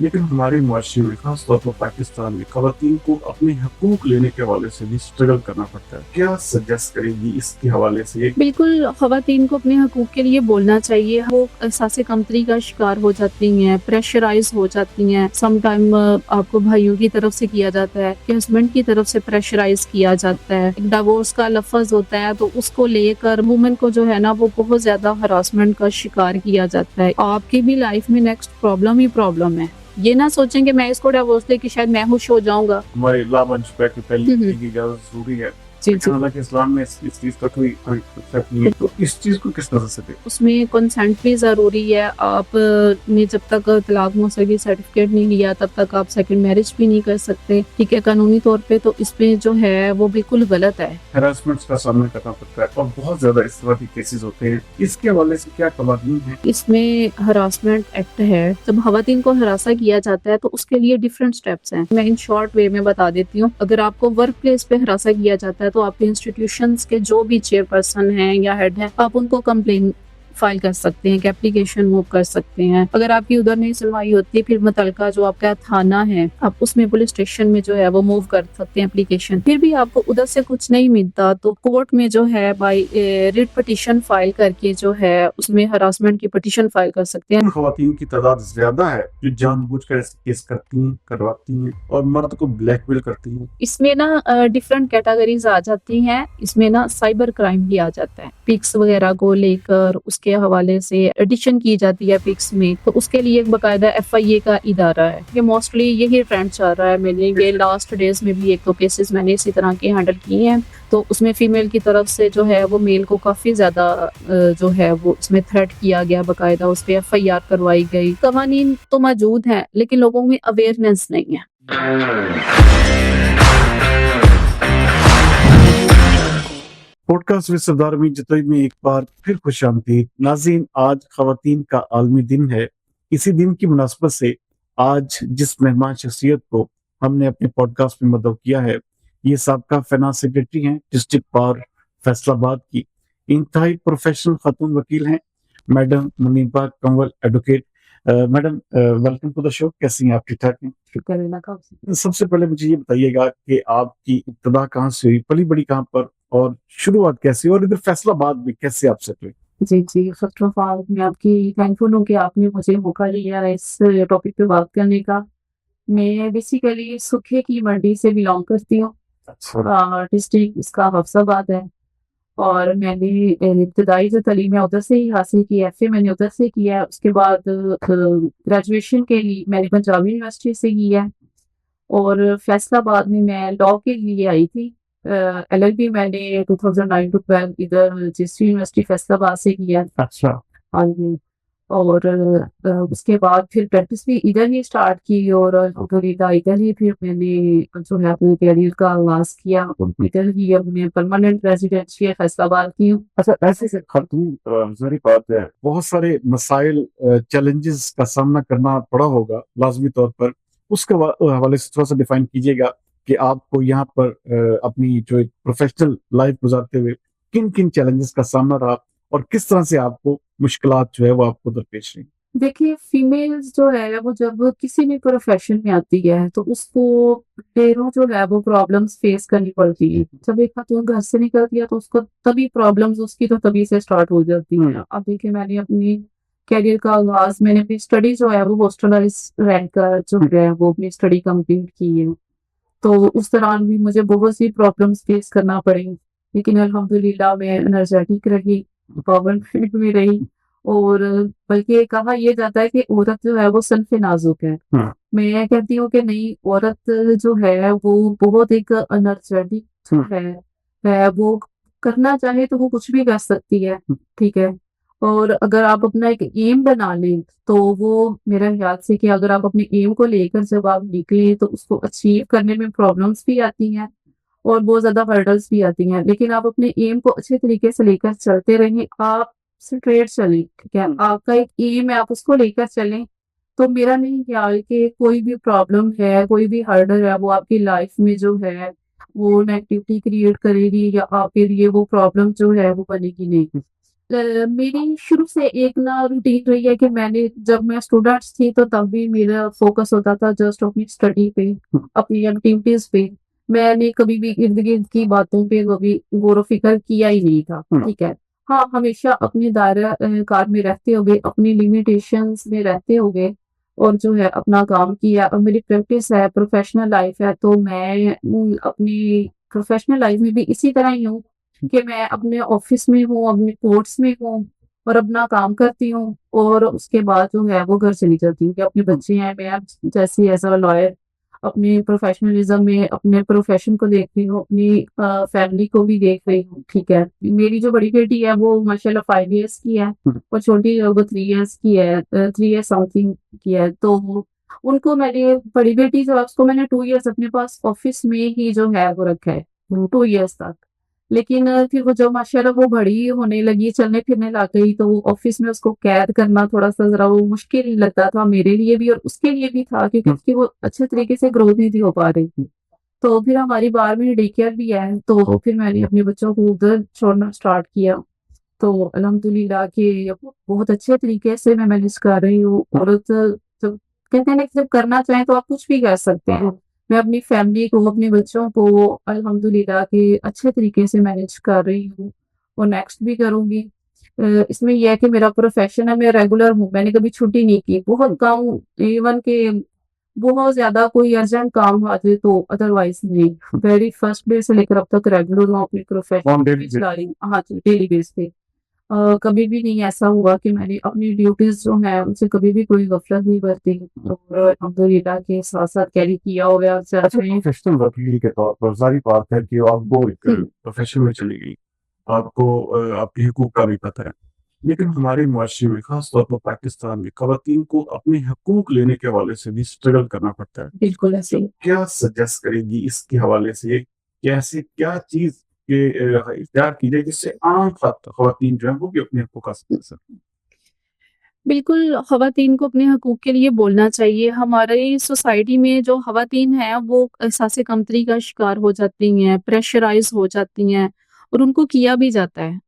लेकिन हमारे मुआशरे में, खास तौर पर पाकिस्तान में, खवातीन को अपने हकूक लेने के हवाले से भी स्ट्रगल करना पड़ता है। क्या सजेस्ट करेगी इसके हवाले से? बिल्कुल, ख़वातीन को अपने हकूक़ के लिए बोलना चाहिए। वो एहसास कमतरी का शिकार हो जाती हैं, प्रेशराइज़ हो जाती हैं। सम टाइम आपको भाइयों की तरफ से किया जाता है कि हस्बैंड की तरफ से प्रेशराइज़ किया जाता है। एक डिवोर्स का लफ़्ज़ होता है तो उसको लेकर वुमन को जो है ना वो बहुत ज़्यादा हरासमेंट का शिकार किया जाता है। आपकी भी लाइफ़ में नेक्स्ट प्रॉब्लम ही प्रॉब्लम है। ये ना सोचें कि मैं इसको डिवोर्स देके शायद मैं खुश हो जाऊँगा। हमारे ला मंच पे कि पहली की इजाज़त ज़रूरी है। जी, लेकिन जी। हालाँकि इस्लाम में इस चीज़ का कोई एक्सेप्ट नहीं है। तो इस चीज़ को किस तरह से देखें? उसमें कंसेंट भी ज़रूरी है। आप ने जब तक तलाक मुआवज़े की सर्टिफ़िकेट नहीं लिया तब तक आप सेकंड मैरिज भी नहीं कर सकते। ठीक है, कानूनी तौर पे तो इसमें जो है वो बिल्कुल गलत है। हैरेसमेंट का सामना करना पड़ता है और बहुत ज़्यादा इस तरह के केसेज़ होते हैं। इसके हवाले से क्या कवानीन हैं? इसमें हरासमेंट एक्ट है। जब ख़वातीन को हरासा किया जाता है तो उसके लिए डिफरेंट स्टेप्स हैं। मैं इन शॉर्ट वे में बता देती हूँ। अगर आपको वर्क प्लेस पे हरासा किया जाता है तो आपके इंस्टीट्यूशंस के जो भी चेयरपर्सन हैं या हेड हैं, आप उनको कंप्लेन फाइल कर सकते हैं, एप्लीकेशन मूव कर सकते हैं। अगर आपकी उधर नहीं सुनवाई होती फिर मुतलका जो आपका थाना है, आप उसमें पुलिस स्टेशन में जो है वो मूव कर सकते हैं एप्लीकेशन। फिर भी आपको उधर से कुछ नहीं मिलता तो कोर्ट में जो है बाय रिट पिटीशन फाइल करके जो है उसमें हरासमेंट की पिटीशन फाइल कर सकते हैं। उन खवातीन की तादाद ज़्यादा है जो जानबूझकर ऐसे केस करती हैं, करवाती हैं और मर्द को ब्लैकमेल करती हैं। इसमें ना डिफरेंट कैटेगरीज आ जाती हैं। इसमें ना साइबर क्राइम भी आ जाता है। पिक्स वगैरह को लेकर उसके हवाले से एडिशन की जाती है पिक्स में, तो उसके लिए एक बाकायदा एफआईए का इदारा है। ये मोस्टली यही ट्रेंड चल रहा है। मैंने ये लास्ट डेज में भी एक दो केसेस मैंने इसी तरह के हैंडल किए हैं। तो उसमें फीमेल की तरफ से जो है वो मेल को काफ़ी ज़्यादा जो है वो उसमें थ्रेट किया गया, बाकायदा उस पे एफआईआर करवाई गई। कवानीन तो मौजूद हैं लेकिन लोगों में अवेयरनेस नहीं है। पॉडकास्ट विद सरदार अमीन जतोई में एक बार फिर खुशामदीद। नाज़रीन, आज खवातीन का आलमी दिन है। इसी दिन की मुनासबत से आज जिस मेहमान शख्सियत को हमने अपने पॉडकास्ट में मदऊ किया है, ये साबका फाइनेंस सेक्रेटरी हैं डिस्ट्रिक्ट बार फैसलाबाद की। इंतहाई प्रोफेशनल खातून वकील हैं madam Muniba Kanwal advocate. Madam, welcome to the show. कैसी हैं आप? ठीक ठाक हैं? शुक्र अल्लाह का। सबसे पहले मुझे ये बताइएगा कि आपकी इब्तिदा कहाँ से हुई, पली बड़ी कहाँ पर, और शुरुआत कैसी, और इधर फैसलाबाद में कैसे आप सेटल हुए? जी, जी। फर्स्ट ऑफ ऑल मैं आपकी थैंकफुल हूँ कि आपने मुझे मौका दिया है इस टॉपिक पे बात करने का। मैं बेसिकली सूखे की मंडी से बिलॉन्ग करती हूँ। अच्छा। डिस्ट्रिक्ट इसका हफ्साबाद है और मैंने इब्तिदाई जो तालीम है उधर से ही हासिल की है। एफए मैंने उधर से किया है। उसके बाद ग्रेजुएशन के लिए मैंने पंजाबी यूनिवर्सिटी से की है और फैसलाबाद में मैं लॉ के लिए आई थी। एलएलबी मैंने 2009 टू 12 इधर जिस यूनिवर्सिटी फैसलाबाद से किया। अच्छा। हाँ जी। और उसके बाद फिर प्रैक्टिस भी इधर ही स्टार्ट की और अल्हम्दुलिल्लाह इधर ही फिर मैंने जो है अपने करियर का आगाज़ किया और इधर ही अब मैं परमानेंट रेज़िडेंशियल फैसलाबाद की हूँ। अच्छा, ऐसे से खातून ज़ाहिर बात है बहुत सारे मसाइल, चैलेंजेस का सामना करना पड़ा होगा लाजमी तौर पर। उसके हवाले से थोड़ा सा डिफाइन कीजिएगा कि आपको यहाँ पर अपनी जो एक प्रोफेशनल लाइफ गुजारते हुए किन किन चैलेंजेस का सामना रहा और किस तरह से आपको मुश्किलात जो है वो आपको दरपेश रही? देखिए, फीमेल्स जो है वो जब किसी भी प्रोफ़ेशन में आती है तो उसको ढेरों जो है वो प्रॉब्लम्स फ़ेस करनी पड़ती हैं। जब एक खातून घर से निकलती है तो उसको तभी प्रॉब्लम्स उसकी तो तभी से स्टार्ट हो जाती हैं। अब देखिए मैंने अपनी करियर का आगाज़ मैंने अपनी स्टडी जो है वो हॉस्टलाइज़ रहकर जो है वो अपनी स्टडी कंप्लीट की है। तो उस दौरान भी मुझे बहुत सी प्रॉब्लम्स फ़ेस करना पड़ी। लेकिन अल्हम्दुलिल्लाह मैं एनर्जेटिक रही, पावर फिट में रही और बल्कि कहा ये जाता है कि औरत जो है वो सन्फ़ नाज़ुक है। हाँ। मैं कहती हूँ कि नहीं, औरत जो है वो बहुत एक एनर्जेटिक जो है वो करना चाहे तो वो कुछ भी कर सकती है, ठीक है? और अगर आप अपना एक एम बना लें तो वो मेरे ख्याल से कि अगर आप अपने एम को लेकर जब आप निकले तो उसको अचीव करने में प्रॉब्लम्स भी आती हैं और बहुत ज़्यादा हर्डल्स भी आती हैं। लेकिन आप अपने एम को अच्छे तरीके से लेकर चलते रहें, आप स्ट्रेट चलें, ठीक है? आपका एक एम है, आप उसको लेकर चलें, तो मेरा नहीं ख्याल कि कोई भी प्रॉब्लम है, कोई भी हर्डल है, वो आपकी लाइफ में जो है, वो नेगेटिविटी क्रिएट करेगी या आपके लिए वो प्रॉब्लम जो है, वो बनेगी नहीं। मेरी शुरू से एक ना रूटीन रही है कि मैंने जब मैं स्टूडेंट्स थी तो तब भी मेरा फोकस होता था जस्ट अपनी स्टडी पे, अपनी एक्टिविटीज पे। मैंने कभी भी इर्द-गिर्द की बातों पे कभी गौर-व-फ़िक्र किया ही नहीं था, ठीक है। हाँ, हमेशा अपने दायरा कार में रहते हुए, अपनी लिमिटेशंस में रहते हुए और जो है अपना काम किया। अब मेरी प्रैक्टिस है, प्रोफ़ेशनल लाइफ़ है, तो मैं अपनी प्रोफ़ेशनल लाइफ़ में भी इसी तरह ही हूँ कि मैं अपने ऑफ़िस में हूँ, अपने कोर्स में हूँ और अपना काम करती हूँ और उसके बाद जो है वो घर चली जाती हूँ कि अपने बच्चे हैं, मैं जैसे एज़ अ लॉयर अपनी प्रोफ़ेशनलिज़्म में अपने प्रोफ़ेशन को देख रही हूँ, अपनी फैमिली को भी देख रही हूँ, ठीक है। मेरी जो बड़ी बेटी है वो माशाल्लाह 5 इयर्स की है और छोटी वो 3 इयर्स की है, 3 इयर्स समथिंग की है। तो उनको मैंने बड़ी बेटी जो है उसको मैंने 2 इयर्स अपने पास ऑफ़िस में ही जो है वो रखा है, 2 इयर्स तक। लेकिन फिर वो जब माशाल्लाह वो बड़ी होने लगी, चलने-फिरने लग गई, तो ऑफ़िस में उसको कैद करना थोड़ा-सा ज़रा वो मुश्किल लगता था मेरे लिए भी और उसके लिए भी था क्योंकि उसकी वो अच्छे तरीके से ग्रोथ नहीं थी हो पा रही थी। तो फिर हमारी बाहर में डे केयर भी है, तो फिर मैंने अपने बच्चों को उधर छोड़ना स्टार्ट किया। तो अल्हम्दुलिल्लाह कि बहुत अच्छे तरीके से मैं मैनेज कर रही हूँ। औरत जब कहते हैं ना कि जब करना चाहें तो आप कुछ भी कर सकते हैं। मैं अपनी फैमिली को, अपने बच्चों को अल्हम्दुलिल्लाह कि अच्छे तरीके से मैनेज कर रही हूँ और नेक्स्ट भी करूँगी। इसमें ये है कि मेरा प्रोफ़ेशन है, मैं रेगुलर हूँ, मैंने कभी छुट्टी नहीं की। बहुत कम इवन कि बहुत ज़्यादा कोई अर्जेंट काम आ जाए तो अदरवाइज़ नहीं। वेरी फर्स्ट डे से लेकर अब तक रेगुलर हूँ अपने प्रोफ़ेशन ऑन डेली भी बेसिस। चला रही हूँ। हाँ जी, डेली बेस पे। कभी भी नहीं ऐसा हुआ कि मैंने अपनी ड्यूटीज़ जो हैं उनसे कभी भी कोई गफ़लत नहीं बरती और अल्हम्दुलिल्लाह के साथ-साथ कैरी किया हुआ है अच्छा, प्रोफेशनल वकील के तौर पर ज़ाहिर बात है कि आपको एक प्रोफेशन में चली गई, आपको आपके हुकूक का भी पता है। लेकिन हमारे मुआशरे में ख़ास तौर पर पाकिस्तान में ख़वातीन को अपने हकूक लेने के हवाले से भी स्ट्रगल करना पड़ता है। बिल्कुल ऐसे तो ही। क्या सजेस्ट करेंगी इसके हवाले से? कैसे क्या चीज़ के इख्तियार की जाए जिससे आम ख़वातीन जो हैं वो भी अपने हकूक हासिल कर सकें? बिल्कुल, ख़वातीन को अपने हकूक़ के लिए बोलना चाहिए। हमारी सोसाइटी में जो ख़वातीन हैं, वो एहसास कमतरी का शिकार हो जाती हैं, प्रेशराइज़ हो जाती हैं और उनको किया भी जाता है।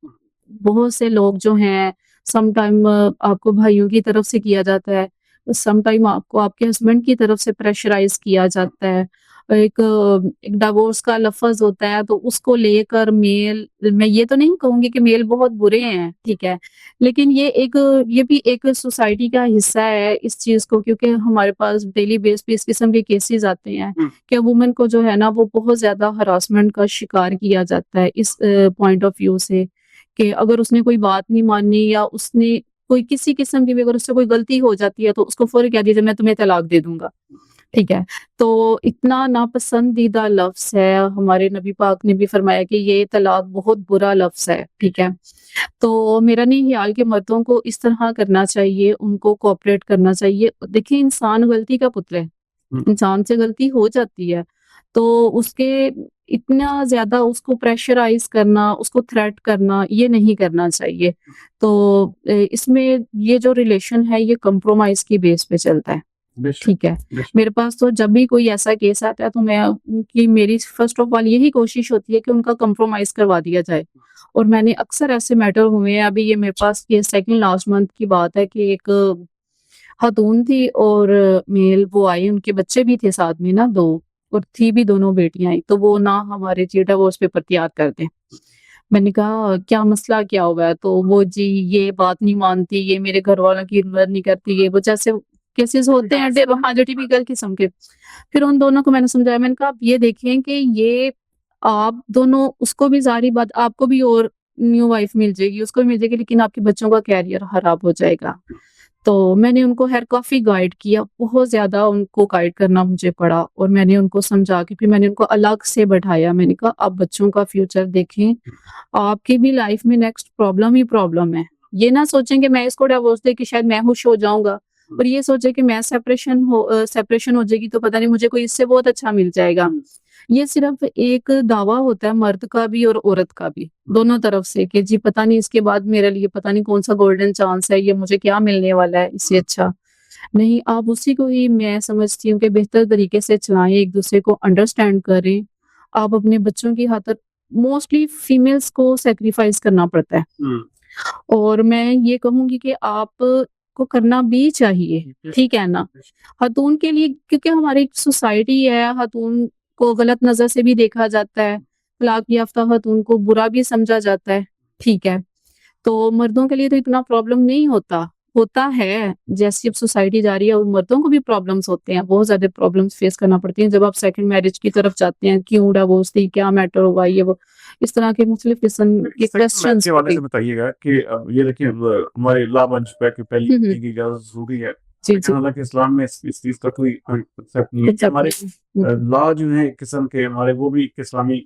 बहुत से लोग जो हैं, सम टाइम आपको भाइयों की तरफ से किया जाता है, सम टाइम आपको आपके हस्बैंड की तरफ से प्रेशराइज़ किया जाता है। एक डिवोर्स का लफ़्ज़ होता है, तो उसको लेकर मेल मैं ये तो नहीं कहूँगी कि मेल बहुत बुरे हैं, ठीक है? लेकिन ये भी एक सोसाइटी का हिस्सा है इस चीज़ को क्योंकि हमारे पास डेली बेस पे इस किस्म के केसेज़ आते हैं कि वुमेन को जो है ना वो बहुत ज़्यादा हरासमेंट का शिकार किया जाता है इस पॉइंट ऑफ व्यू से कि अगर उसने कोई बात नहीं मानी या उसने कोई किसी किस्म की भी अगर उससे कोई गलती हो जाती है तो उसको फ़ौरन कह दीजिए मैं तुम्हें तलाक दे दूँगा। ठीक है? तो इतना नापसंदीदा लफ्ज़ है, हमारे नबी पाक ने भी फरमाया कि ये तलाक बहुत बुरा लफ्ज़ है, ठीक है? तो मेरा नहीं ख़्याल कि मर्दों को इस तरह करना चाहिए, उनको कोऑपरेट करना चाहिए। देखिए इंसान गलती का पुतला है, हुँ, इंसान से गलती हो जाती है, तो उसके इतना ज़्यादा उसको प्रेशराइज़ करना, उसको थ्रेट करना, ये नहीं करना चाहिए। तो इसमें ये जो रिलेशन है ये कंप्रोमाइज़ की बेस पे चलता है। बेशक, ठीक है। बेशक। मेरे पास तो जब भी कोई ऐसा केस आता है तो मैं उनकी मेरी फ़र्स्ट ऑफ ऑल यही कोशिश होती है कि उनका कंप्रोमाइज़ करवा दिया जाए। और मैंने अक्सर ऐसे मैटर हुए हैं, अभी ये मेरे पास ये सेकंड लास्ट मंथ की बात है कि एक खातून थी और मेल वो आई, उनके बच्चे भी थे साथ में ना 2 और थी भी दोनों बेटियाँ ही, तो वो ना हमारे जी डिवोर्स पेपर तैयार कर दें। मैंने कहा क्या मसला क्या हुआ है? तो वो जी ये बात नहीं मानती, ये मेरे घरवालों की मदद नहीं करती, ये वो जैसे केसेस होते हैं हाँ, जो टिपिकल किस्म के। फिर उन दोनों को मैंने समझाया, मैंने कहा आप ये देखें कि ये आप दोनों उसको भी ज़ाहिर बात आपको भी और न्यू वाइफ मिल जाएगी, उसको भी मिल जाएगी लेकिन आपके बच्चों का करियर खराब हो जाएगा। तो मैंने उनको काफ़ी गाइड किया, बहुत ज़्यादा उनको गाइड करना मुझे पड़ा और मैंने उनको समझा के फिर मैंने उनको अलग से बैठाया। मैंने कहा आप बच्चों का फ्यूचर देखें, आपकी भी लाइफ में नेक्स्ट प्रॉब्लम ही प्रॉब्लम है। ये ना सोचें कि मैं इसको डिवोर्स दे के शायद मैं खुश हो जाऊँगा और ये सोचे कि मैं सेपरेशन हो जाएगी तो पता नहीं मुझे कोई इससे बहुत अच्छा मिल जाएगा। ये सिर्फ़ एक दावा होता है मर्द का भी और औरत का भी, दोनों तरफ से कि जी पता नहीं इसके बाद मेरे लिए पता नहीं कौन-सा गोल्डन चांस है, ये मुझे क्या मिलने वाला है इससे अच्छा। नहीं, आप उसी को ही मैं समझती हूँ कि बेहतर तरीके से चलाएँ, एक-दूसरे को अंडरस्टैंड करें। आप अपने बच्चों की खातिर मोस्टली फीमेल्स को सैक्रिफाइस करना पड़ता है। और मैं ये कहूँगी कि आप को करना भी चाहिए, ठीक है ना? ख़ातून के लिए क्योंकि हमारी एक सोसाइटी है, ख़ातून को गलत नज़र से भी देखा जाता है, तलाक याफ़्ता ख़ातून को बुरा भी समझा जाता है, ठीक है? तो मर्दों के लिए तो इतना प्रॉब्लम नहीं होता, होता है, जैसी अब सोसाइटी जा रही है, मर्दों को भी प्रॉब्लम्स होते हैं, बहुत ज़्यादा प्रॉब्लम्स फेस करना पड़ती हैं, जब आप सेकंड मैरिज की तरफ जाते हैं, क्यों डिवोर्स दी, क्या मैटर हुआ, ये वो, इस तरह के मुख्तलिफ़ किस्म के सेकंड मैच क्वेश्चंस के हवाले होते से बताइएगा कि अब ये देखिए हमारे ला मंच पे कि पहली हुँ, हुँ। पत्नी की इजाज़त ज़रूरी है। जी, लेकिन जी, हालाँकि इस्लाम में इस चीज़ का कोई कांसेप्ट नहीं है कि हमारे एग्ज़ैक्टली। हुँ, हुँ। लॉ जो है एक किस्म के हमारे वो भी एक इस्लामी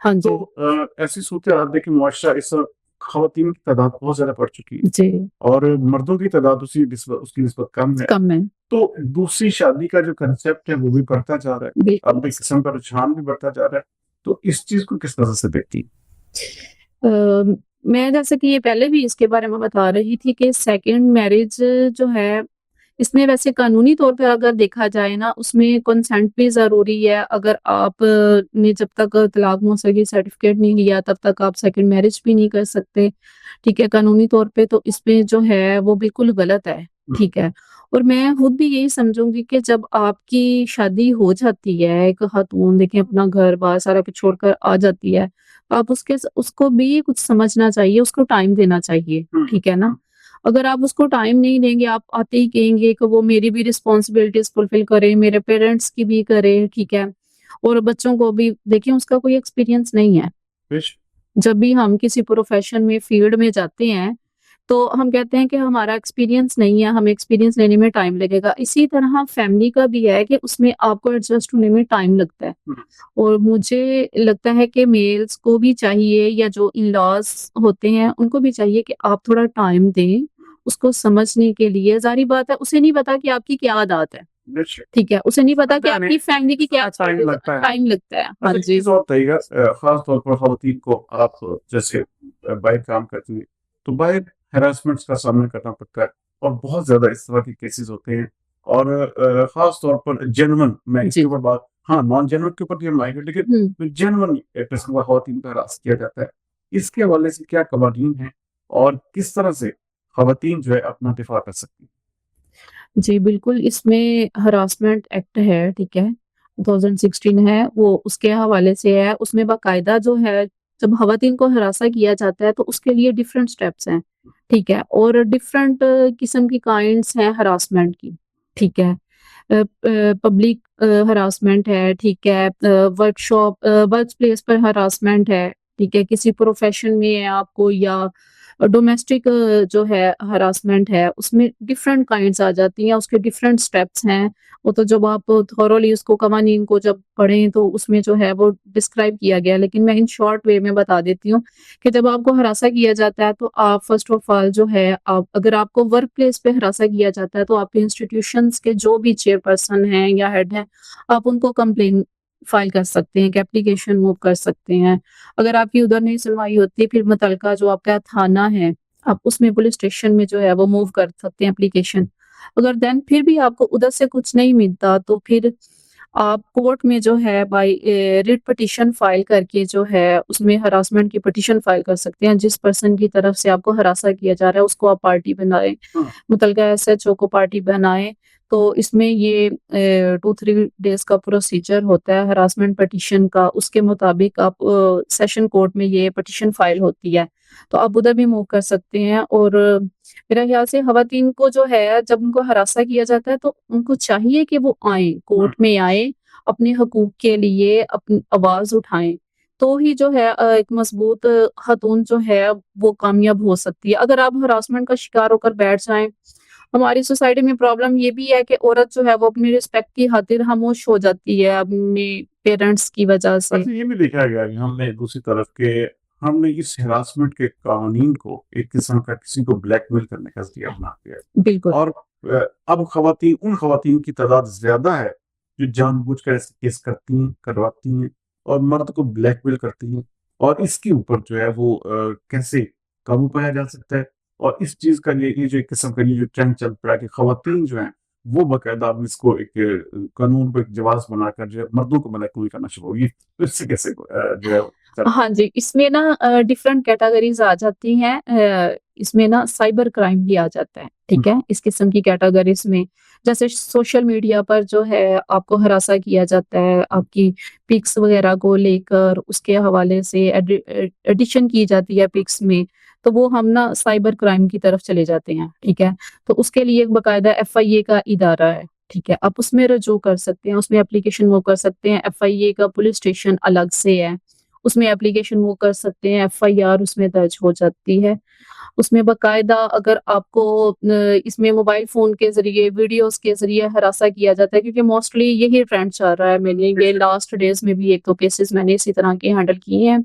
हाँ तो जी, ऐसी सूरत-हाल देखिए मुआशरा इस वक़्त ख़वातीन की तादाद बहुत ज़्यादा बढ़ चुकी है जी, और मर्दों की तादाद उसकी निस्बत कम है। कम है, तो दूसरी शादी का जो कांसेप्ट है वो भी बढ़ता जा रहा है। बिल्कुल। अब एक किस्म का रुझान भी बढ़ता जा रहा है। तो इस चीज़ को किस नज़र से देखती हैं? अ, मैं जैसे कि ये पहले भी इसके बारे में बता रही थी कि सेकंड मैरिज जो है, इसमें वैसे कानूनी तौर पे अगर देखा जाए ना, उसमें कंसेंट भी ज़रूरी है। अगर आप ने जब तक तलाक-मुआवज़े की सर्टिफ़िकेट नहीं लिया, तब तक आप सेकंड मैरिज भी नहीं कर सकते, ठीक है? कानूनी तौर पे तो इसमें जो है, वो बिल्कुल गलत है, हुँ, ठीक है? और मैं खुद भी यही समझूँगी कि जब आपकी शादी हो जाती है, एक खातून देखिए अपना घर-बार सारा कुछ छोड़कर आ जाती है, तो आप उसको भी कुछ समझना चाहिए, उसको टाइम देना चाहिए, हुँ, ठीक है ना? अगर आप उसको टाइम नहीं देंगे, आप आते ही कहेंगे कि वो मेरी भी रिस्पॉन्सिबिलिटीज़ फुलफिल करे, मेरे पेरेंट्स की भी करे, ठीक है? और बच्चों को भी देखिए उसका कोई एक्सपीरियंस नहीं है। बेशक। जब भी हम किसी प्रोफ़ेशन में, फ़ील्ड में जाते हैं, तो हम कहते हैं कि हमारा एक्सपीरियंस नहीं है, हमें एक्सपीरियंस लेने में टाइम लगेगा। इसी तरह फैमिली का भी है कि उसमें आपको एडजस्ट होने में टाइम लगता है। हुँ, और मुझे लगता है कि मेल्स को भी चाहिए या जो इन-लॉज़ होते हैं, उनको भी चाहिए कि आप थोड़ा टाइम दें, उसको समझने के लिए। ज़ाहिर बात है, उसे नहीं पता कि आपकी क्या आदत है, बेशक। ठीक है? उसे नहीं पता कि समझदार है, आपकी फैमिली की क्या टाइम लगता है। टाइम लगता है। हाँ अच्छा एक जी। चीज़ और बताइएगा ख़ास तौर पर ख़वातीन को आप जैसे बाहर काम करती हैं, तो बाहर हैरेसमेंट्स का सामना करना पड़ता है और बहुत ज़्यादा इस तरह के केसेज़ होते हैं और ख़ास तौर पर जेन्युइन मैं इसके जी। ऊपर बात हाँ, नॉन जेन्युइन के ऊपर भी हम आएँगे लेकिन हुँ। जेन्युइन किस्म का ख़वातीन को हरास किया जाता है। इसके हवाले से क्या कवानीन हैं और किस तरह से ख़वातीन जो है अपना दिफ़ा कर सकती हैं? जी, बिल्कुल, इसमें हरासमेंट एक्ट है, ठीक है? 2016 है, वो उसके हवाले से है। उसमें बाकायदा जो है, जब ख़वातीन को हरासा किया जाता है, तो उसके लिए डिफरेंट स्टेप्स हैं, ठीक है? और डिफरेंट किस्म की काइंड्स हैं हरासमेंट की, ठीक है? पब्लिक हरासमेंट है, ठीक है? वर्क प्लेस पर हरासमेंट है, ठीक है? किसी प्रोफ़ेशन में है आपको या डोमेस्टिक जो है हरासमेंट है, उसमें डिफरेंट काइंड्स आ जाती हैं, उसके डिफरेंट स्टेप्स हैं। वो तो जब आप थॉरोली उसको कवानीन को जब पढ़ें तो उसमें जो है वो डिस्क्राइब किया गया है। लेकिन मैं इन शॉर्ट वे में बता देती हूँ कि जब आपको हरासा किया जाता है तो आप फर्स्ट ऑफ ऑल जो है आप अगर आपको वर्क प्लेस पे हरासा किया जाता है तो आपके इंस्टीट्यूशंस के जो भी चेयरपर्सन हैं या हेड हैं, आप उनको कंप्लेन फाइल कर सकते हैं, एक एप्लीकेशन मूव कर सकते हैं। अगर आपकी उधर नहीं सुनवाई होती फिर मुतलका जो आपका थाना है, आप उसमें पुलिस स्टेशन में जो है वो मूव कर सकते हैं एप्लीकेशन। अगर देन फिर भी आपको उधर से कुछ नहीं मिलता तो फिर आप कोर्ट में जो है बाय रिट पिटीशन फाइल करके जो है उसमें हरासमेंट की पिटीशन फाइल कर सकते हैं। जिस पर्सन की तरफ से आपको हरासा किया जा रहा है उसको आप पार्टी बनाएँ, हाँ, मुतलका एसएचओ को पार्टी बनाएँ। तो इसमें ये 2-3 डेज़ का प्रोसीजर होता है हरासमेंट पिटीशन का, उसके मुताबिक आप सेशन कोर्ट में ये पिटीशन फाइल होती है। तो आप उधर भी मूव कर सकते हैं और मेरा ख़्याल से ख़वातीन को जो है जब उनको हरासा किया जाता है तो उनको चाहिए कि वो आएँ, हाँ, कोर्ट में आएँ, अपने हकूक़ के लिए अपनी आवाज़ उठाएँ। तो ही जो है एक मज़बूत ख़ातून जो है वो कामयाब हो सकती है। अगर आप हरासमेंट का शिकार होकर बैठ जाएँ, हमारी सोसाइटी में प्रॉब्लम ये भी है कि औरत जो है वो अपनी रिस्पेक्ट की खातिर खामोश हो जाती है अपने पेरेंट्स की वज़ह से। अच्छा ये भी देखा गया है हमने दूसरी तरफ के हमने इस हिरासमेंट के कानून को एक किस्म का किसी को ब्लैकमेल करने का ज़रिया बना दिया है बिल्कुल। और अब खवातीन उन खवातीन की तादाद ज़्यादा है जो जानबूझकर ऐसे केस करती हैं, करवाती हैं और मर्द को ब्लैकमेल करती हैं और इसके ऊपर जो है वो कैसे काबू पाया जा सकता है और इस चीज़ का ये जो एक किस्म का ये जो ट्रेंड चल पड़ा है कि खवातीन जो हैं वो बाकायदा अब इसको एक कानून को एक जवाज़ बनाकर जो है मर्दों को ब्लैकमेल करना शुरू होगी। तो इससे कैसे जो है हाँ जी, इसमें ना डिफरेंट कैटेगरीज़ आ जाती हैं। इसमें ना साइबर क्राइम भी आ जाता है, ठीक है? इस किस्म की कैटेगरीज़ में जैसे सोशल मीडिया पर जो है आपको हरासा किया जाता है, आपकी पिक्स वगैरह को लेकर उसके हवाले से एडिशन की जाती है पिक्स में, तो वो हम ना साइबर क्राइम की तरफ चले जाते हैं, ठीक है? तो उसके लिए एक बाकायदा एफआईए का इदारा है, ठीक है? आप उसमें रुजू कर सकते हैं, उसमें एप्लीकेशन वो कर सकते हैं, एफआईए का पुलिस स्टेशन अलग से है। उसमें एप्लीकेशन वो कर सकते हैं, एफआईआर उसमें दर्ज हो जाती है। उसमें बाकायदा अगर आपको इसमें मोबाइल फ़ोन के ज़रिए, वीडियोज़ के ज़रिए हरासा किया जाता है क्योंकि मोस्टली यही ट्रेंड चल रहा है। मैंने ये लास्ट डेज़ में भी 1-2 केसेज़ मैंने इसी तरह के हैंडल किए हैं।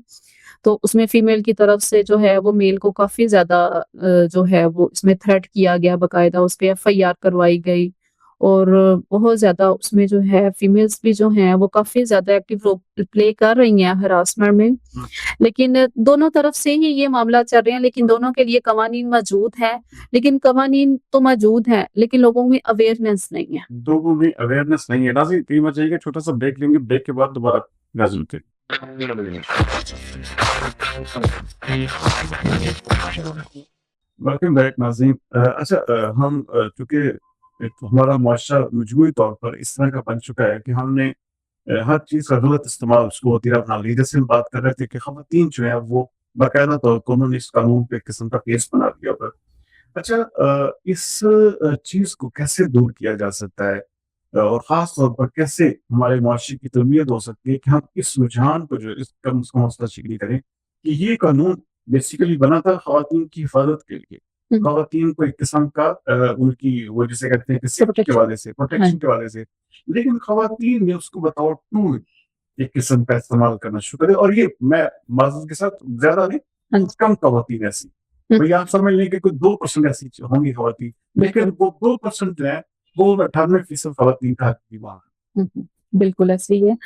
तो उसमें फीमेल की तरफ से जो है वो मेल को काफ़ी ज़्यादा जो है वो इसमें थ्रेट किया गया, बाकायदा उस पे एफआईआर करवाई गई और बहुत ज़्यादा उसमें जो है फीमेल्स भी जो हैं वो काफ़ी ज़्यादा एक्टिव रोल प्ले कर रही हैं हरासमेंट में। लेकिन दोनों तरफ से ही ये मामला चल रहे हैं, लेकिन दोनों के लिए कवानीन मौजूद हैं, लेकिन कवानीन तो मौजूद हैं, लेकिन लोगों में अवेयरनेस नहीं है। लोगों में अवेयरनेस नहीं है। नाज़रीन, कई बार चाहिए कि छोटा-सा ब्रेक लेंगे, ब्रेक के बाद दोबारा हाज़िर होते हैं। वेलकम बैक नाज़रीन। अच्छा, हम चूँकि एक हमारा मुआशरा मजमूई तौर पर इस तरह का बन चुका है कि हमने हर चीज़ का गलत इस्तेमाल उसको वतीरा बना लिया। जैसे हम बात कर रहे थे कि ख़वातीन जो है वो बाकायदा तौर पर उन्होंने इस कानून पे एक किस्म का केस बना दिया हुआ है। अच्छा, इस चीज़ को कैसे दूर किया जा सकता है? और ख़ास तौर पर कैसे हमारे मुआशरे की तरबियत हो सकती है कि हम इस रुझान को जो है इस कम से कम हौसला-शक्री करें कि ये कानून बेसिकली बना था ख़वातीन की हिफ़ाज़त के लिए। हुँ। ख़वातीन को एक किस्म का उनकी वो जिसे कहते हैं कि सेफ्टी के प्रोटेक्शन। हवाले से, हाँ प्रोटेक्शन जी। के हवाले से। लेकिन ख़वातीन ने उसको बतौर टूल एक किस्म का इस्तेमाल करना शुरू करें, और ये मैं माज़रत के साथ ज़्यादा नहीं, हाँ बहुत जी। कम ख़वातीन ऐसी। हुँ, भई आप समझ लें कि कोई 2% ऐसी होंगी ख़वातीन, लेकिन वो 2% जो है वो 98% ख़वातीन का हक की माँग हुँ, हुँ। बिल्कुल ऐसे ही है।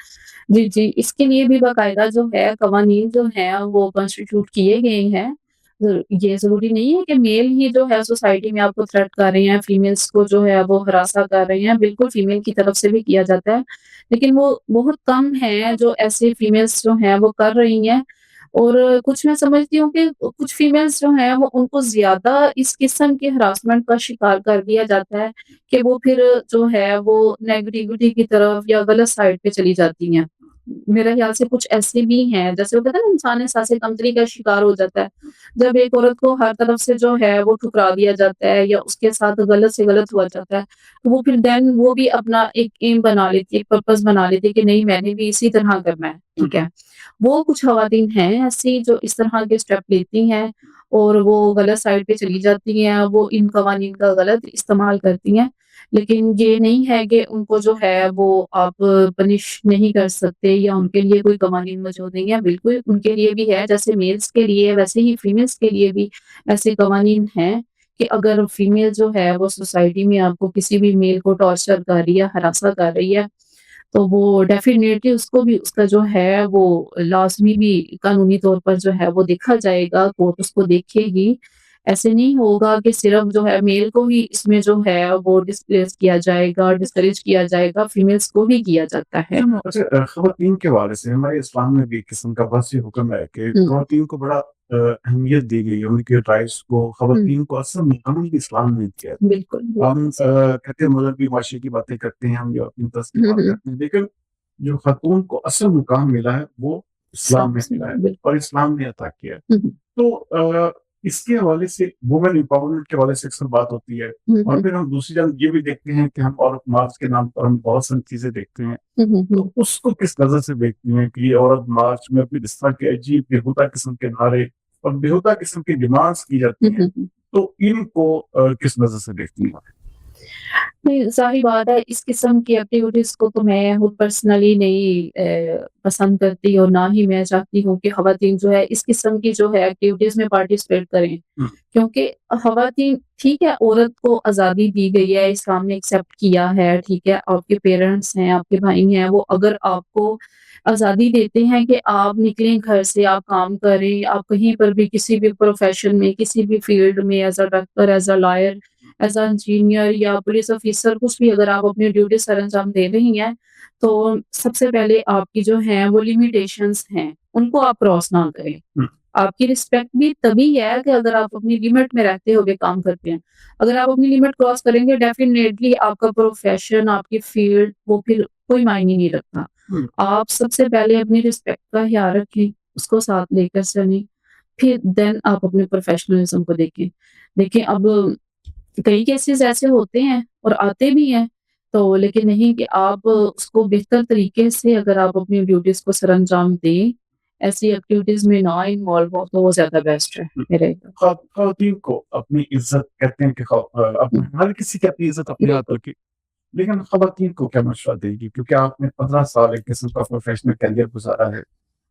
जी, जी, इसके लिए भी बाकायदा जो है कवानीन जो हैं वो कॉन्स्टिट्यूट किए गए हैं। ये ज़रूरी नहीं है कि मेल ही जो है सोसाइटी में आपको थ्रेट कर रहे हैं, फीमेल्स को जो है वो हरासा कर रहे हैं, बिल्कुल फीमेल की तरफ से भी किया जाता है। लेकिन वो बहुत कम हैं जो ऐसे फीमेल्स जो हैं वो कर रही हैं और कुछ मैं समझती हूँ कि कुछ फीमेल्स जो हैं वो उनको ज़्यादा इस किस्म के हरासमेंट का शिकार कर दिया जाता है कि वो फिर जो है वो नेगेटिविटी की तरफ या गलत साइड पे चली जाती हैं। मेरे ख़्याल से कुछ ऐसे भी हैं, जैसे वो कहते हैं ना इंसान एहसास कमतरी का शिकार हो जाता है। जब एक औरत को हर तरफ से जो है वो ठुकरा दिया जाता है या उसके साथ गलत से गलत हुआ जाता है, तो वो फिर देन वो भी अपना एक एम बना लेती है, एक पर्पस बना लेती है कि नहीं मैंने भी इसी तरह करना है, ठीक है। वो कुछ ख़वातीन हैं ऐसी जो इस तरह के स्टेप लेती हैं और वो गलत साइड पे चली जाती हैं, वो इन कवानीन का गलत इस्तेमाल करती हैं। लेकिन ये नहीं है कि उनको जो है वो आप पनिश नहीं कर सकते या उनके लिए कोई कवानीन मौजूद नहीं है, बिल्कुल उनके लिए भी है, जैसे मेल्स के लिए वैसे ही फीमेल्स के लिए भी ऐसे कवानीन हैं कि अगर फीमेल जो है वो सोसाइटी में आपको किसी भी मेल को टॉर्चर कर रही है, हरासा कर रही है, तो वो डेफ़िनेटली उसको भी उसका जो है वो लाज़मी भी कानूनी तौर पर जो है वो देखा जाएगा, कोर्ट उसको देखेगी। ऐसे नहीं होगा कि सिर्फ़ जो है मेल को ही इसमें जो है वो डिस्प्लेस किया जाएगा, डिस्करेज किया जाएगा, फीमेल्स को भी किया जाता है। अच्छा, ख़वातीन के हवाले से हमारे इस्लाम में भी एक किस्म का वाज़ेह हुक्म है कि हुँ, ख़वातीन को बड़ा अहमियत दी गई है, उनके राइट्स को हुँ, ख़वातीन को असल मुक़म्मल इस्लाम ने दिया है। बिल्कुल, हम बिल्कुल। कहते हैं मज़हबी माशरे की बातें करते हैं, हम जो अपनी तरफ की हुँ, बात हुँ। करते हैं, लेकिन जो ख़ातून को असल मुकाम मिला है वो इस्लाम इस्लाम में से मिला है बिल्कुल। और इस्लाम ने अता किया है। हुँ, हुँ। तो इसके हवाले से वुमेन एम्पावरमेंट के हवाले से अक्सर बात होती है, हुँ, और हुँ। फिर हम दूसरी जानब ये भी देखते हैं कि हम औरत मार्च के नाम पर हम बहुत सारी चीज़ें देखते हैं। हुँ, हुँ, तो हुँ। उसको किस नज़र से देखती हैं कि ये औरत मार्च में अपनी इस तरह के अजीब बेहुदा किस्म के नारे और बेहुदा किस्म की डिमांड्स की जाती हुँ, हैं, हुँ, हुँ। तो इनको किस नज़र से देखती हैं? नहीं, ज़ाहिर बात है इस किस्म की एक्टिविटीज़ को तो मैं खुद पर्सनली नहीं पसंद करती और ना ही मैं चाहती हूँ कि ख़वातीन जो है इस किस्म की जो है एक्टिविटीज़ में पार्टिसिपेट करें। हुँ, क्योंकि ख़वातीन ठीक है, औरत को आज़ादी दी गई है, इस्लाम ने एक्सेप्ट किया है, ठीक है, आपके पेरेंट्स हैं, आपके भाई हैं, वो अगर आपको आज़ादी देते हैं कि आप निकलें घर से, आप काम करें, आप कहीं पर भी किसी भी प्रोफ़ेशन में, किसी भी फ़ील्ड में as a doctor, as a lawyer, as a engineer या पुलिस ऑफ़िसर कुछ भी अगर आप अपनी ड्यूटी सरअंजाम दे रही हैं, तो सबसे पहले आपकी जो हैं वो लिमिटेशंस हैं। उनको आप क्रॉस ना करें। हुँ। आपकी रिस्पेक्ट भी तभी है कि अगर आप अपनी लिमिट में रहते हुए काम करते हैं। अगर आप अपनी लिमिट क्रॉस करेंगे डेफ़िनेटली आपका प्रोफ़ेशन, आपकी फ़ील्ड वो फिर कोई मायने नहीं रखता। हुँ। आप सबसे पहले अपनी रिस्पेक्ट का ख़्याल रखें, उसको साथ लेकर चलें, फिर देन आप अपने प्रोफ़ेशनलिज़्म को देखें। देखिए अब कई केसेज़ ऐसे होते हैं और आते भी हैं, तो लेकिन नहीं कि आप उसको बेहतर तरीके से अगर आप अपनी ड्यूटीज़ को सरअंजाम दें, ऐसी एक्टिविटीज़ में ना इन्वॉल्व हो तो वो ज़्यादा बेस्ट है मेरे हिसाब ख़वातीन को अपनी इज़्ज़त कहते हैं कि हुँ, हर किसी की अपनी इज़्ज़त अपने हाथ बिल्कुल। होती है। लेकिन ख़वातीन को क्या मशवरा देंगी? क्योंकि आपने 15 साल एक किस्म का प्रोफ़ेशनल करियर गुज़ारा है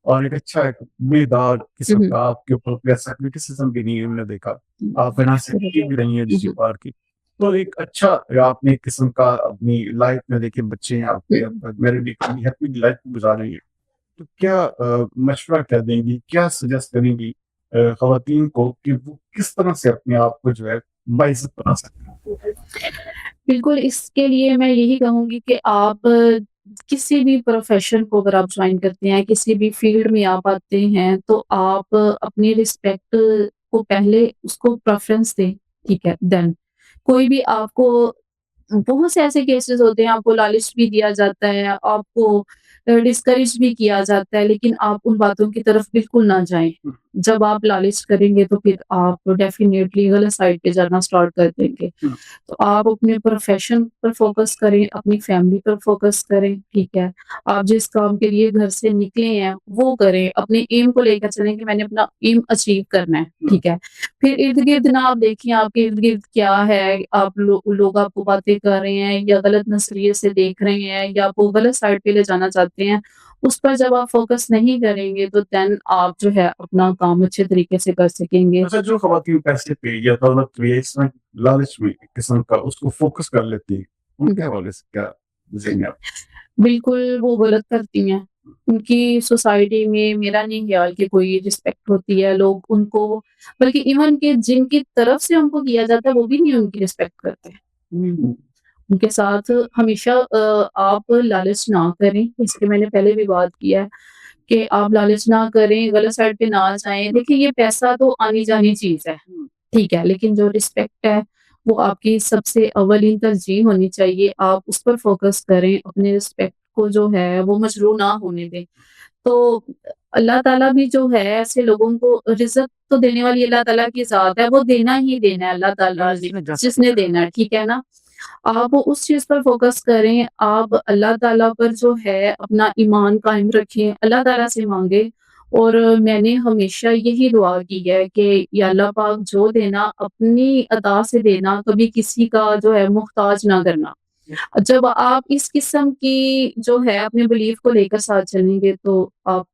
और एक अच्छा एक उम्मीदवार हुँ, किस्म हुँ। का आपके ऊपर कोई ऐसा क्रिटिसिज़्म भी नहीं है हमने देखा। आप फाइनेंस सेक्रेटरी भी रही हैं हुँ, डिस्ट्रिक्ट हुँ, बार की। तो एक अच्छा आपने एक किस्म का अपनी लाइफ़ में देखिए बच्चे हैं हुँ। आपके, मैरिड एक हैप्पी लाइफ़ गुज़ार रही हैं। तो क्या मशवरा क्या देंगी? क्या सजेस्ट करेंगी ख़वातीन को कि वो किस तरह से अपने आप को जो है बाइज़्ज़त बना सकते हैं? बिल्कुल, इसके लिए मैं यही कहूँगी कि आप किसी भी प्रोफ़ेशन को अगर आप जॉइन करते हैं, किसी भी फ़ील्ड में आप आते हैं, तो आप अपनी रिस्पेक्ट को पहले उसको प्रेफ़रेंस दें, ठीक है? देन कोई भी आपको बहुत से ऐसे केसेस होते हैं, आपको लालच भी दिया जाता है, आपको डिस्करेज भी किया जाता है, लेकिन आप उन बातों की तरफ बिल्कुल ना जाएँ। हुँ, जब आप लालच करेंगे तो फिर आप डेफ़िनिटली गलत साइड पे जाना स्टार्ट कर देंगे। हुँ, तो आप अपने प्रोफ़ेशन पर फ़ोकस करें, अपनी फ़ैमिली पर फ़ोकस करें, ठीक है? आप जिस काम के लिए घर से निकले हैं, वो करें, अपने एम को लेकर चलें कि मैंने अपना एम अचीव करना है, हुँ। ठीक है? फिर इर्द-गिर्द ना आप देखिए आपके इर्द-गिर्द क्या है, आप लोग आपको बातें कर रहे हैं या गलत नज़रिए से देख रहे हैं या आपको गलत साइड पे ले जाना चाहते हैं, उस पर जब आप फ़ोकस नहीं करेंगे तो देन आप जो है अपना काम अच्छे तरीके से कर सकेंगे। अच्छा जो ख़वातीन पैसे पे या दौलत पे या इसमें लालच में एक किस्म का उसको फ़ोकस कर लेती हैं, हुँ, उनके हवाले से क्या कहेंगे आप? बिल्कुल वो गलत करती हैं। उनकी सोसाइटी में मेरा नहीं ख़्याल कि कोई रिस्पेक्ट होती है, लोग उनको बल्कि इवन कि जिनकी तरफ से उनको किया जाता है, वो भी नहीं उनकी रिस्पेक्ट करते। हुँ, उनके साथ हमेशा आप लालच ना करें, इसकी मैंने पहले भी बात किया है कि आप लालच ना करें, गलत साइड पे ना जाएँ। देखिए ये पैसा तो आनी-जानी चीज़ है, हुँ, ठीक है, लेकिन जो रिस्पेक्ट है, वो आपकी सबसे अव्वलीन तरजीह होनी चाहिए। आप उस पर फ़ोकस करें, अपने रिस्पेक्ट को जो है वो मजरूह ना होने दें। तो अल्लाह ताला भी जो है ऐसे लोगों को रिज़्क़ तो देने वाली अल्लाह ताला की ज़ात है, वो देना ही देना है अल्लाह ताला ने, जिसने देना है, ठीक है ना? आप उस चीज़ पर फ़ोकस करें, आप अल्लाह ताला पर जो है अपना ईमान कायम रखें, अल्लाह ताला से माँगे और मैंने हमेशा यही दुआ की है कि या अल्लाह पाक जो देना अपनी अता से देना, कभी किसी का जो है मुहताज ना करना। जब आप इस किस्म की जो है अपने बिलीफ को लेकर साथ चलेंगे तो आप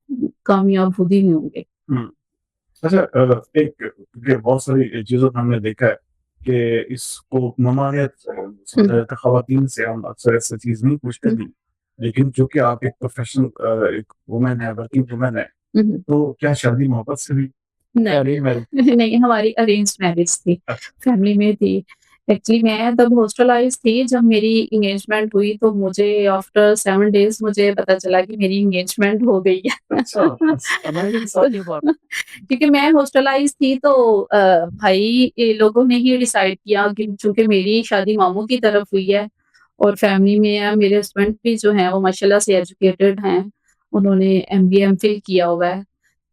कामयाब खुद ही नहीं होंगे। हुँ। अच्छा एक क्योंकि बहुत सारी चीज़ों में हमने देखा है कि इसको ममानियत हुँ, ख़वातीन से हम अक्सर ऐसी चीज़ नहीं पूछते हुँ, भी। लेकिन चूँकि आप एक प्रोफ़ेशनल एक वुमन है, वर्किंग वुमन है, हुँ, हुँ। तो क्या शादी मोहब्बत से हुई? नहीं, अरेंज मैरिज? नहीं हमारी अरेंज्ड मैरिज थी, अच्छा, फैमिली में थी। एक्चुअली मैं तब हॉस्टलाइज़ थी जब मेरी एंगेजमेंट हुई तो मुझे आफ्टर 7 डेज़ मुझे पता चला कि मेरी एंगेजमेंट हो गई है। अच्छा, हमारे भी साथ तो ये बात क्योंकि मैं हॉस्टलाइज़ थी तो भाई ये लोगों ने ही डिसाइड किया कि चूँकि मेरी शादी मामू की तरफ हुई है और फैमिली में है मेरे हस्बैंड भी जो हैं वो माशाल्लाह से एजुकेटेड हैं। उन्होंने एमबीए, एमफिल किया हुआ है।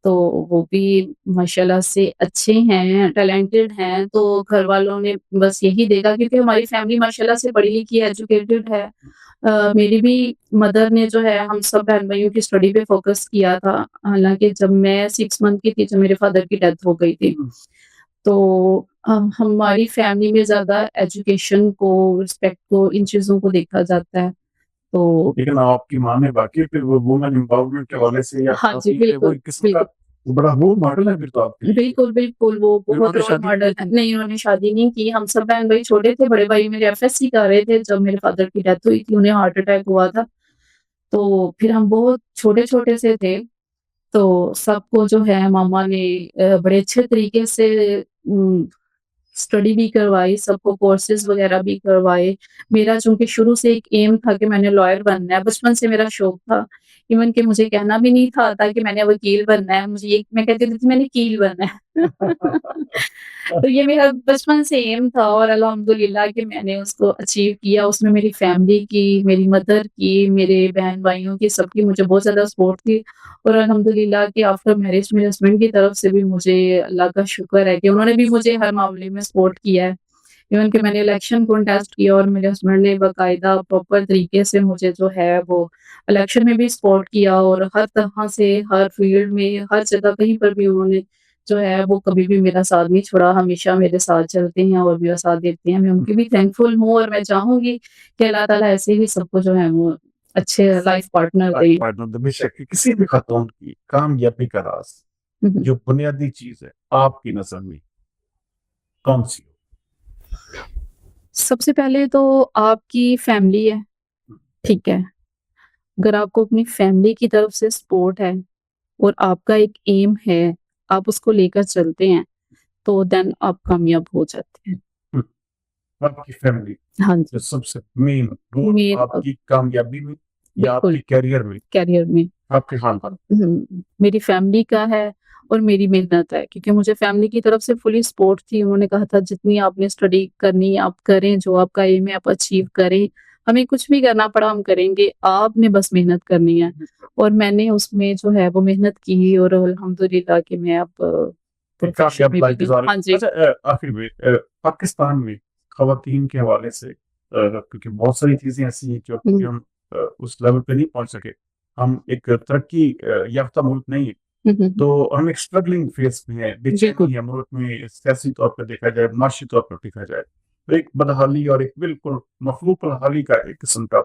तो वो भी माशाल्लाह से अच्छे हैं, टैलेंटेड हैं, तो घर वालों ने बस यही देखा क्योंकि हमारी फैमिली माशाल्लाह से पढ़ी-लिखी एजुकेटेड है। मेरी भी मदर ने जो है हम सब बहन-भाइयों की स्टडी पे फ़ोकस किया था। हालाँकि जब मैं 6 मंथ की थी, जब मेरे फादर की डेथ हो गई थी। हुँ, तो हमारी फैमिली में ज़्यादा एजुकेशन को, रिस्पेक्ट को, इन चीज़ों को देखा जाता है। तो लेकिन आपकी माँ ने वाक़ई फिर वो वुमेन एम्पावरमेंट के हवाले से या हाँ जी, काफ़ी वो बिल्कुल, एक किस्म का बिल्कुल। बड़ा रोल मॉडल है फिर तो आपके लिए। बिल्कुल, बिल्कुल, वो फिर बहुत उन्होंने रोल शादी मॉडल है। नहीं, उन्होंने शादी नहीं की, हम सब बहन-भाई छोटे थे, बड़े भाई मेरे एफएससी कर रहे थे जब मेरे फादर की डेथ हुई थी, उन्हें हार्ट अटैक हुआ था। तो फिर हम बहुत छोटे-छोटे से थे, तो सबको जो है मामा ने बड़े अच्छे तरीके से स्टडी भी करवाई, सबको कोर्सेज़ वगैरह भी करवाए। मेरा चूँकि शुरू से एक एम था कि मैंने लॉयर बनना है, बचपन से मेरा शौक था। इवन कि मुझे कहना भी नहीं था आता कि मैंने वकील बनना है, मुझे ये मैं कहती थी मैंने कील बनना है। तो ये मेरा बचपन से एम था और अल्हम्दुलिल्लाह कि मैंने उसको अचीव किया। उसमें मेरी फैमिली की, मेरी मदर की, मेरे बहन-भाइयों की, सबकी मुझे बहुत ज़्यादा सपोर्ट थी और अल्हम्दुलिल्लाह कि आफ्टर मैरिज मेरे हस्बैंड की तरफ से भी मुझे अल्लाह का शुक्र है कि उन्होंने भी मुझे हर मामले में सपोर्ट किया है। इवन कि मैंने इलेक्शन कॉन्टेस्ट किया और मेरे हस्बैंड ने बाकायदा प्रॉपर तरीके से मुझे जो है वो इलेक्शन में भी सपोर्ट किया और हर तरह से, हर फील्ड में, हर जगह कहीं पर भी उन्होंने जो है वो कभी भी मेरा साथ नहीं छोड़ा, हमेशा मेरे साथ चलते हैं और मेरा साथ देते हैं। मैं उनकी भी थैंकफुल हूँ और मैं चाहूँगी कि अल्लाह ताला ऐसे ही सबको जो है वो अच्छे लाइफ पार्टनर दे। पार्टनर बेशक किसी भी खातून की कामयाबी का राज हुँ, हुँ। जो बुनियादी चीज है आपकी नजर में कौन सी सबसे पहले तो आपकी फैमिली है, ठीक है? अगर आपको अपनी फैमिली की तरफ से सपोर्ट है और आपका एक एम है, आप उसको लेकर चलते हैं, तो देन आप कामयाब हो जाते हैं। हो? आपकी फैमिली हाँ जो जी, सबसे मेन रोल मेन आपकी कामयाबी में या बिल्कुल आपके करियर में करियर में आपके खानदान मेरी फैमिली का है और मेरी मेहनत है क्योंकि मुझे फैमिली की तरफ से फुली सपोर्ट थी। उन्होंने कहा था जितनी आपने स्टडी करनी है आप करें, जो आपका एम है आप अचीव करें। हमें कुछ भी करना पड़ा हम करेंगे, आपने बस मेहनत करनी है। और मैंने उसमें जो है वो मेहनत की और अल्हम्दुलिल्लाह कि मैं अब प्रोफेशन कामयाब में लाइफ भी गुजार हाँ जी। अच्छा आखिर में पाकिस्तान में खवातीन के हवाले से क्योंकि बहुत सारी चीजें ऐसी हैं जो कि हुँ, हम उस लेवल पे नहीं पहुंच सके हम एक तरक्की याफ्ता मुल्क नहीं है हुँ, हुँ, तो हम एक स्ट्रगलिंग फेज में है बिल्कुल। बेचैनी है मुल्क में सियासी तौर पर देखा जाए माशी तौर पर देखा जाए तो एक बदहाली और एक बिल्कुल मखलूक हाली का एक किस्म का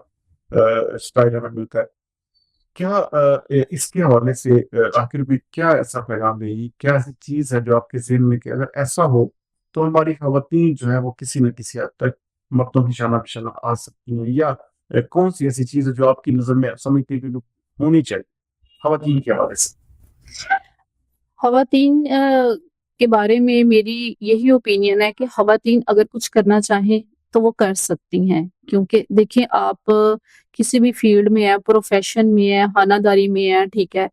स्टाइल हमें मिलता है क्या इसके हवाले से आखिर में क्या ऐसा पैगाम देगी क्या ऐसी चीज है जो आपके ज़हन में कि अगर ऐसा हो तो हमारी खवातीन जो है वो किसी न किसी हद तक मर्दों की शाना बिशाना आ सकती हैं या कौन सी ऐसी चीज है जो आपकी नजर में समझते हैं कि होनी चाहिए खवातीन के हवाले से ख़वातीन के बारे में मेरी यही ओपिनियन है कि ख़वातीन अगर कुछ करना चाहें, तो वो कर सकती हैं। क्योंकि देखिए आप किसी भी फ़ील्ड में हैं, प्रोफ़ेशन में हैं, खानादारी में हैं, ठीक है?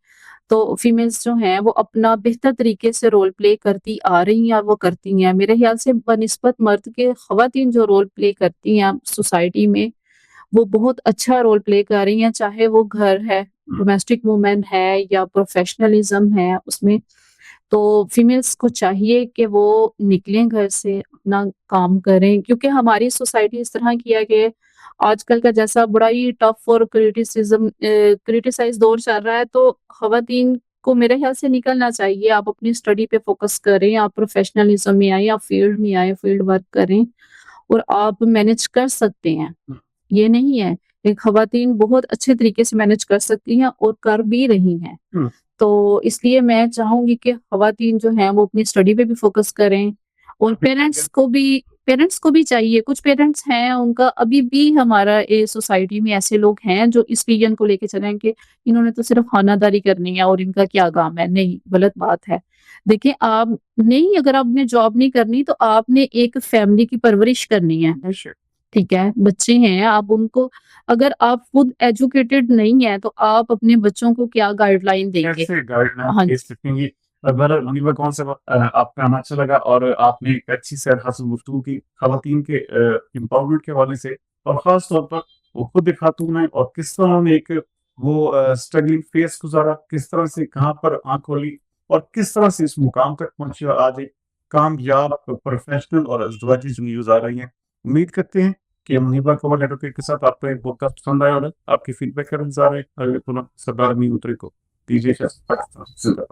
तो फीमेल्स जो हैं वो अपना बेहतर तरीके से रोल प्ले करती आ रही हैं और वो करती हैं। मेरे ख़्याल से बनिस्बत मर्द के ख़वातीन जो रोल प्ले करती हैं सोसाइटी में, वो बहुत अच्छा रोल प्ले कर रही हैं, चाहे वो घर है, डोमेस्टिक वूमेन है या प्रोफ़ेशनलिज़्म है उसमें। तो फीमेल्स को चाहिए कि वो निकलें घर से, अपना काम करें क्योंकि हमारी सोसाइटी इस तरह की है कि आजकल का जैसा बड़ा ही टफ और क्रिटिसाइज़ दौर चल रहा है, तो ख़वातीन को मेरे ख़्याल से निकलना चाहिए। आप अपनी स्टडी पे फ़ोकस करें, आप प्रोफ़ेशनलिज़्म में आएँ, आप फ़ील्ड में आएँ, फ़ील्ड वर्क करें और आप मैनेज कर सकते हैं। ये नहीं है, एक ख़वातीन बहुत अच्छे तरीके से मैनेज कर सकती हैं और कर भी रही हैं। हम्म, तो इसलिए मैं चाहूँगी कि ख़वातीन जो हैं वो अपनी स्टडी पे भी फ़ोकस करें और पेरेंट्स को भी चाहिए कुछ पेरेंट्स हैं उनका अभी भी हमारा सोसाइटी में ऐसे लोग हैं जो इस विज़न को लेके चले हैं कि इन्होंने तो सिर्फ़ खानादारी करनी है और इनका क्या काम है, नहीं, गलत बात है। देखिए आप नहीं अगर आपने जॉब नहीं करनी तो आपने एक फैमिली की परवरिश करनी है। बेशक ठीक है, बच्चे हैं आप उनको अगर आप खुद एजुकेटेड नहीं हैं, तो आप अपने बच्चों को क्या गाइडलाइन देंगे? कैसे गाइडलाइन हाँ दे जी। सकेंगी बहरहाल मुनीबा कौन सा आपका आना अच्छा लगा और आपने एक अच्छी सैर हासिल गुफ्तगू की खवातीन के एम्पावरमेंट के हवाले से और ख़ास तौर पर वो खुद एक खातून है और किस तरह उन्होंने एक वो स्ट्रगलिंग फेस गुज़ारा, किस तरह से कहाँ पर आँख खोली और किस तरह से इस मुकाम तक पहुँची और आज एक कामयाब प्रोफ़ेशनल और अज़दवाजी ज़िंदगी गुज़ार रही हैं। उम्मीद करते हैं कि मुनीबा कमल एडवोकेट के साथ आपको एक पॉडकास्ट पसंद आया होगा। आपकी फीडबैक का इंतज़ार है। अगले पुनः सरदार अमीन उतरे को दीजिए पाकिस्तान जिंदाबाद।